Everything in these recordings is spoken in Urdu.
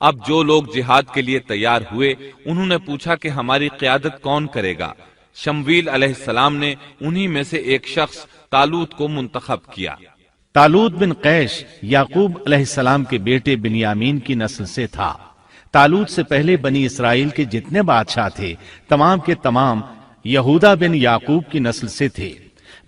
اب جو لوگ جہاد کے لیے تیار ہوئے انہوں نے پوچھا کہ ہماری قیادت کون کرے گا؟ شمویل علیہ السلام نے انہی میں سے ایک شخص طالوت کو منتخب کیا۔ طالوت بن قیش یعقوب علیہ السلام کے بیٹے بنیامین کی نسل سے تھا۔ طالوت سے پہلے بنی اسرائیل کے جتنے بادشاہ تھے تمام کے تمام یہودا بن یعقوب کی نسل سے تھے۔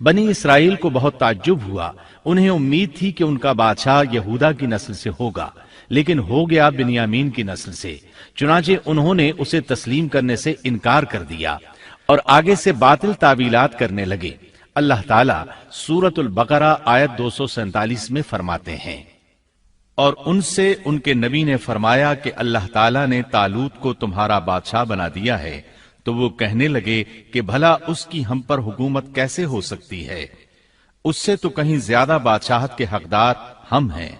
بنی اسرائیل کو بہت تعجب ہوا، انہیں امید تھی کہ ان کا بادشاہ یہودا کی نسل سے ہوگا، لیکن ہو گیا بنیامین کی نسل سے۔ چنانچہ انہوں نے اسے تسلیم کرنے سے انکار کر دیا اور آگے سے باطل تعویلات کرنے لگے۔ اللہ تعالیٰ سورۃ البقرہ آیت 247 میں فرماتے ہیں، اور ان سے ان کے نبی نے فرمایا کہ اللہ تعالیٰ نے طالوت کو تمہارا بادشاہ بنا دیا ہے، تو وہ کہنے لگے کہ بھلا اس کی ہم پر حکومت کیسے ہو سکتی ہے؟ اس سے تو کہیں زیادہ بادشاہت کے حقدار ہم ہیں،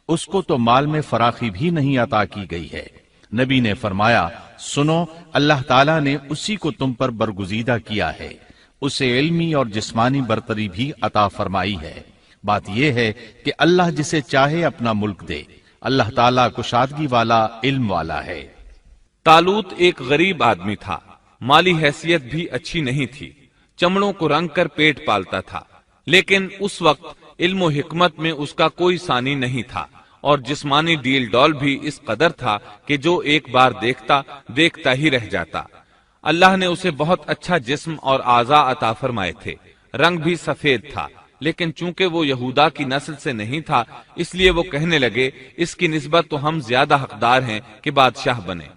اس کو تو مال میں فراخی بھی نہیں عطا کی گئی ہے۔ نبی نے فرمایا، سنو، اللہ تعالیٰ نے اسی کو تم پر برگزیدہ کیا ہے، اسے علمی اور جسمانی برتری بھی عطا فرمائی ہے۔ بات یہ ہے کہ اللہ جسے چاہے اپنا ملک دے، اللہ تعالیٰ کشادگی والا، علم والا ہے۔ طالوت ایک غریب آدمی تھا، مالی حیثیت بھی اچھی نہیں تھی، چمڑوں کو رنگ کر پیٹ پالتا تھا، لیکن اس وقت علم و حکمت میں اس کا کوئی ثانی نہیں تھا، اور جسمانی ڈیل ڈول بھی اس قدر تھا کہ جو ایک بار دیکھتا ہی رہ جاتا۔ اللہ نے اسے بہت اچھا جسم اور اعضاء عطا فرمائے تھے، رنگ بھی سفید تھا، لیکن چونکہ وہ یہودا کی نسل سے نہیں تھا، اس لیے وہ کہنے لگے اس کی نسبت تو ہم زیادہ حقدار ہیں کہ بادشاہ بنے۔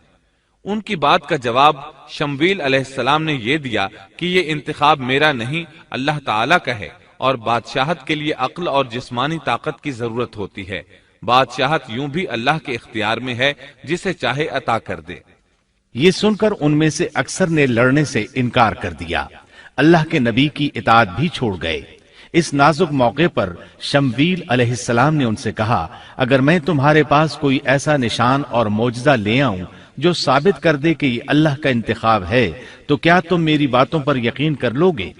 ان کی بات کا جواب شمویل علیہ السلام نے یہ دیا کہ یہ انتخاب میرا نہیں، اللہ تعالیٰ کا ہے، اور بادشاہت کے لیے عقل اور جسمانی طاقت کی ضرورت ہوتی ہے۔ بادشاہت یوں بھی اللہ کے اختیار میں ہے، جسے چاہے عطا کر دے۔ یہ سن کر ان میں سے اکثر نے لڑنے سے انکار کر دیا، اللہ کے نبی کی اطاعت بھی چھوڑ گئے۔ اس نازک موقع پر شمویل علیہ السلام نے ان سے کہا، اگر میں تمہارے پاس کوئی ایسا نشان اور معجزہ لے آؤں جو ثابت کر دے کہ یہ اللہ کا انتخاب ہے، تو کیا تم میری باتوں پر یقین کر لو گے؟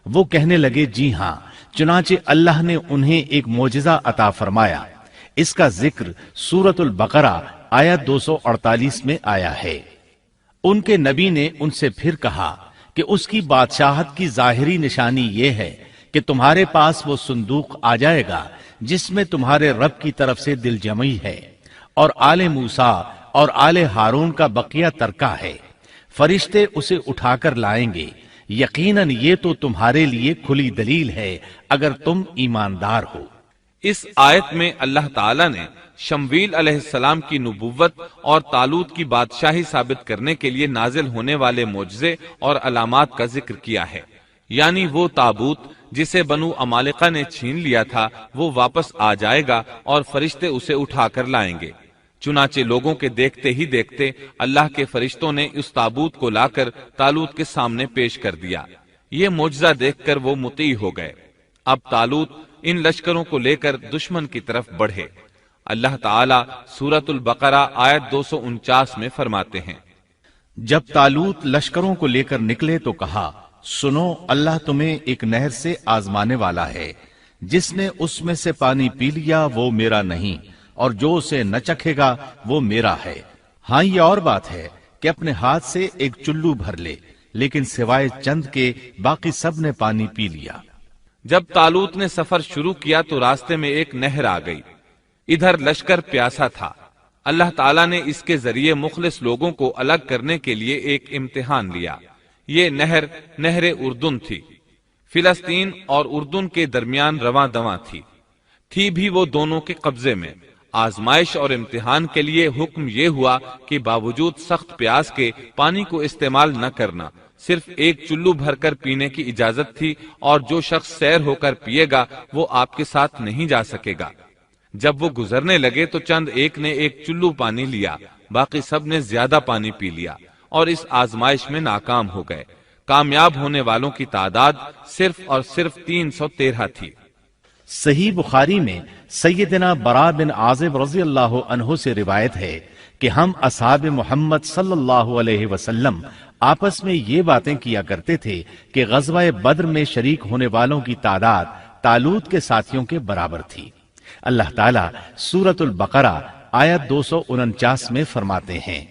وہ کہنے لگے، جی ہاں۔ چنانچہ اللہ نے انہیں ایک معجزہ عطا فرمایا۔ اس کا ذکر سورۃ البقرہ آیت 248 میں آیا ہے۔ ان کے نبی نے ان سے پھر کہا کہ اس کی بادشاہت کی ظاہری نشانی یہ ہے کہ تمہارے پاس وہ صندوق آ جائے گا جس میں تمہارے رب کی طرف سے دل جمعی ہے، اور آل موسیٰ اور آل ہارون کا بقیہ ترکہ ہے۔ فرشتے اسے اٹھا کر لائیں گے، یقیناً یہ تو تمہارے لیے کھلی دلیل ہے اگر تم ایماندار ہو۔ اس آیت میں اللہ تعالیٰ نے شمویل علیہ السلام کی نبوت اور طالوت کی بادشاہی ثابت کرنے کے لیے نازل ہونے والے معجزے اور علامات کا ذکر کیا ہے، یعنی وہ تابوت جسے بنو عمالقہ نے چھین لیا تھا وہ واپس آ جائے گا اور فرشتے اسے اٹھا کر لائیں گے۔ چنانچہ لوگوں کے دیکھتے ہی دیکھتے اللہ کے فرشتوں نے اس تابوت کو لا کر طالوت کے سامنے پیش کر دیا۔ یہ معجزہ دیکھ کر وہ مطیع ہو گئے۔ اب طالوت ان لشکروں کو لے کر دشمن کی طرف بڑھے۔ اللہ تعالیٰ سورۃ البقرہ آیت 249 میں فرماتے ہیں، جب طالوت لشکروں کو لے کر نکلے تو کہا، سنو، اللہ تمہیں ایک نہر سے آزمانے والا ہے، جس نے اس میں سے پانی پی لیا وہ میرا نہیں، اور جو اسے نہ چکھے گا وہ میرا ہے۔ ہاں، یہ اور بات ہے کہ اپنے ہاتھ سے ایک چلو بھر لے، لیکن سوائے چند کے باقی سب نے پانی پی لیا۔ جب طالوت نے سفر شروع کیا تو راستے میں ایک نہر آ گئی، ادھر لشکر پیاسا تھا۔ اللہ تعالیٰ نے اس کے ذریعے مخلص لوگوں کو الگ کرنے کے لیے ایک امتحان لیا۔ یہ نہر اردن تھی، فلسطین اور اردن کے درمیان رواں دواں تھی بھی وہ دونوں کے قبضے میں۔ آزمائش اور امتحان کے لیے حکم یہ ہوا کہ باوجود سخت پیاس کے پانی کو استعمال نہ کرنا، صرف ایک چلو بھر کر پینے کی اجازت تھی، اور جو شخص سیر ہو کر پیے گا وہ آپ کے ساتھ نہیں جا سکے گا۔ جب وہ گزرنے لگے تو چند ایک نے ایک چلو پانی لیا، باقی سب نے زیادہ پانی پی لیا اور اس آزمائش میں ناکام ہو گئے۔ کامیاب ہونے والوں کی تعداد صرف اور صرف 313 تھی۔ صحیح بخاری میں سیدنا برا بن عازب رضی اللہ عنہ سے روایت ہے کہ ہم اصحاب محمد صلی اللہ علیہ وسلم آپس میں یہ باتیں کیا کرتے تھے کہ غزوہ بدر میں شریک ہونے والوں کی تعداد طالوت کے ساتھیوں کے برابر تھی۔ اللہ تعالیٰ سورۃ البقرہ آیت 249 میں فرماتے ہیں،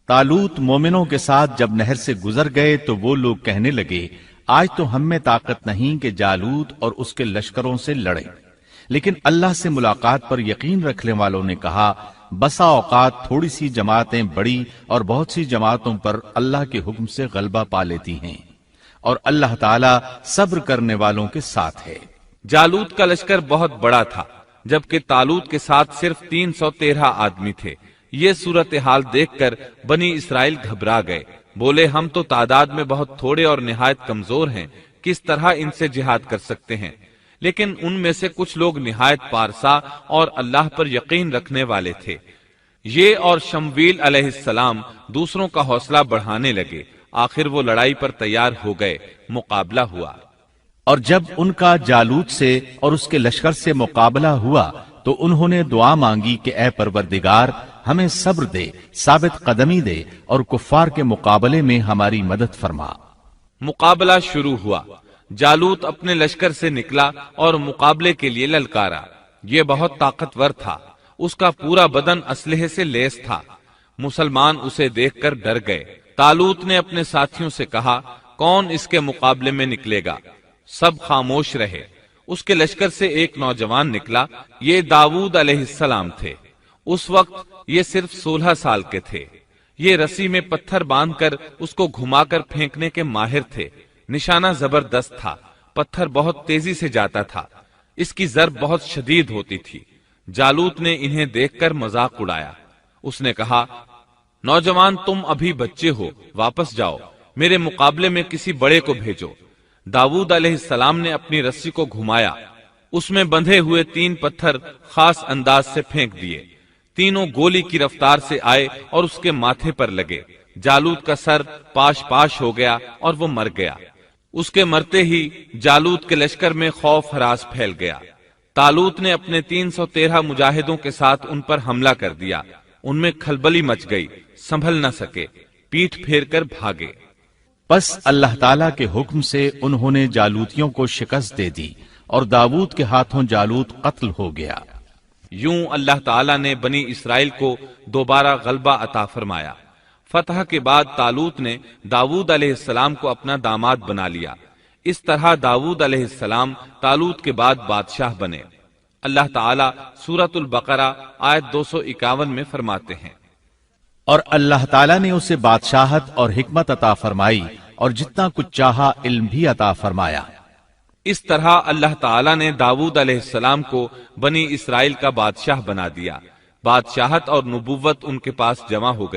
طالوت مومنوں کے ساتھ جب نہر سے گزر گئے تو وہ لوگ کہنے لگے، آج تو ہم میں طاقت نہیں کہ جالوت اور اس کے لشکروں سے لڑیں۔ لیکن اللہ سے ملاقات پر یقین رکھنے والوں نے کہا، بسا اوقات تھوڑی سی جماعتیں بڑی اور بہت سی جماعتوں پر اللہ کے حکم سے غلبہ پا لیتی ہیں، اور اللہ تعالیٰ صبر کرنے والوں کے ساتھ ہے۔ جالوت کا لشکر بہت بڑا تھا، جبکہ طالوت کے ساتھ صرف 313 آدمی تھے۔ یہ صورتحال دیکھ کر بنی اسرائیل گھبرا گئے، بولے ہم تو تعداد میں بہت تھوڑے اور نہایت کمزور ہیں، کس طرح ان سے جہاد کر سکتے ہیں؟ لیکن ان میں سے کچھ لوگ نہایت پارسا اور اللہ پر یقین رکھنے والے تھے۔ یہ اور شمویل علیہ السلام دوسروں کا حوصلہ بڑھانے لگے، آخر وہ لڑائی پر تیار ہو گئے، مقابلہ ہوا۔ اور جب ان کا جالوت سے اور اس کے لشکر سے مقابلہ ہوا تو انہوں نے دعا مانگی کہ اے پروردگار، ہمیں صبر دے، ثابت قدمی دے اور کفار کے مقابلے میں ہماری مدد فرما۔ مقابلہ شروع ہوا۔ جالوت اپنے لشکر سے نکلا اور مقابلے کے لیے للکارا۔ یہ بہت طاقتور تھا، اس کا پورا بدن اسلحے سے لیس تھا۔ مسلمان اسے دیکھ کر ڈر گئے۔ طالوت نے اپنے ساتھیوں سے کہا، کون اس کے مقابلے میں نکلے گا؟ سب خاموش رہے۔ اس کے لشکر سے ایک نوجوان نکلا، یہ داؤد علیہ السلام تھے۔ اس وقت یہ صرف 16 سال کے تھے۔ یہ رسی میں پتھر باندھ کر اس کو گھما کر پھینکنے کے ماہر تھے۔ نشانہ زبردست تھا، پتھر بہت تیزی سے جاتا تھا، اس کی ضرب بہت شدید ہوتی تھی۔ جالوت نے انہیں دیکھ کر مذاق اڑایا۔ اس نے کہا، نوجوان تم ابھی بچے ہو، واپس جاؤ، میرے مقابلے میں کسی بڑے کو بھیجو۔ داؤد علیہ السلام نے اپنی رسی کو گھمایا، اس میں بندھے ہوئے 3 پتھر خاص انداز سے پھینک دیے۔ تینوں گولی کی رفتار سے آئے اور اس کے ماتھے پر لگے۔ جالوت کا سر پاش پاش ہو گیا اور وہ مر گیا۔ اس کے مرتے ہی جالوت کے لشکر میں خوف ہراس پھیل گیا۔ طالوت نے اپنے 313 مجاہدوں کے ساتھ ان پر حملہ کر دیا۔ ان میں کھلبلی مچ گئی، سنبھل نہ سکے، پیٹھ پھیر کر بھاگے۔ پس اللہ تعالیٰ کے حکم سے انہوں نے جالوتیوں کو شکست دے دی اور داؤد کے ہاتھوں جالوت قتل ہو گیا۔ یوں اللہ تعالیٰ نے بنی اسرائیل کو دوبارہ غلبہ عطا فرمایا۔ فتح کے بعد طالوت نے داؤد علیہ السلام کو اپنا داماد بنا لیا۔ اس طرح داؤد علیہ السلام طالوت کے بعد بادشاہ بنے۔ اللہ تعالیٰ سورۃ البقرہ آیت 251 میں فرماتے ہیں، اور اللہ تعالیٰ نے اسے بادشاہت اور حکمت عطا فرمائی اور جتنا کچھ چاہا علم بھی عطا فرمایا۔ اس طرح اللہ تعالیٰ نے داؤد علیہ السلام کو بنی اسرائیل کا بادشاہ بنا دیا۔ بادشاہت اور نبوت ان کے پاس جمع ہو گئی۔